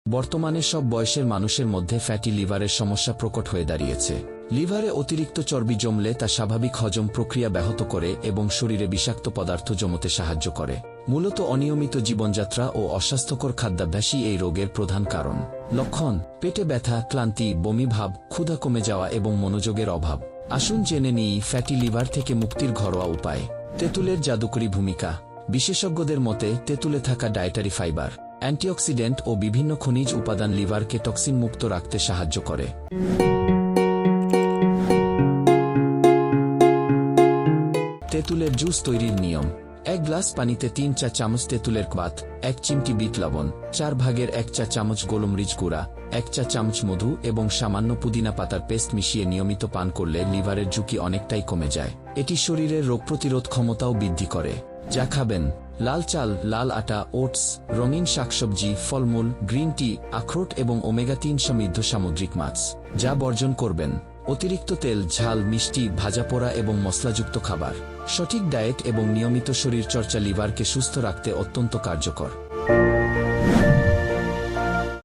বর্তমানে সব বয়সের মানুষের মধ্যে ফ্যাটি লিভারের সমস্যা প্রকট হয়ে দাঁড়িয়েছে। লিভারে অতিরিক্ত চর্বি জমলে তা স্বাভাবিক হজম প্রক্রিয়া ব্যাহত করে এবং শরীরে বিষাক্ত পদার্থ জমতে সাহায্য করে। মূলত অনিয়মিত জীবনযাত্রা ও অস্বাস্থ্যকর খাদ্যাভ্যাসই এই রোগের প্রধান কারণ। লক্ষণ: পেটে ব্যথা, ক্লান্তি, বমি ভাব, ক্ষুধা কমে যাওয়া এবং মনোযোগের অভাব। আসুন জেনে নিই ফ্যাটি লিভার থেকে মুক্তির ঘরোয়া উপায়। তেঁতুলের জাদুকরী ভূমিকা। বিশেষজ্ঞদের মতে তেঁতুলে থাকা ডায়েটারি ফাইবার, অ্যান্টিঅক্সিডেন্ট ও বিভিন্ন খনিজ উপাদান লিভারকে টক্সিন মুক্ত রাখতে সাহায্য করে। তেঁতুলের জুস তৈরির নিয়ম: 1 গ্লাস পানিতে 3 চা চামচ তেঁতুলের কোয়াত, 1 চিমটি বিট লবণ, 4 ভাগের 1 চা চামচ গোলমরিচ গুঁড়া, 1 চা চামচ মধু এবং সামান্য পুদিনা পাতার পেস্ট মিশিয়ে নিয়মিত পান করলে লিভারের ঝুঁকি অনেকটাই কমে যায়। এটি শরীরের রোগ প্রতিরোধ ক্ষমতাও বৃদ্ধি করে। যা খাবেন: লাল চাল, লাল আটা, ওটস, রঙিন শাকসবজি, ফলমূল, গ্রিন টি, আখরোট এবং ওমেগা-3 সমৃদ্ধ সামুদ্রিক মাছ। যা বর্জন করবেন: অতিরিক্ত তেল, ঝাল, মিষ্টি, ভাজা পোড়া এবং মশলাযুক্ত খাবার। সঠিক ডায়েট এবং নিয়মিত শরীরচর্চা লিভারকে সুস্থ রাখতে অত্যন্ত কার্যকর।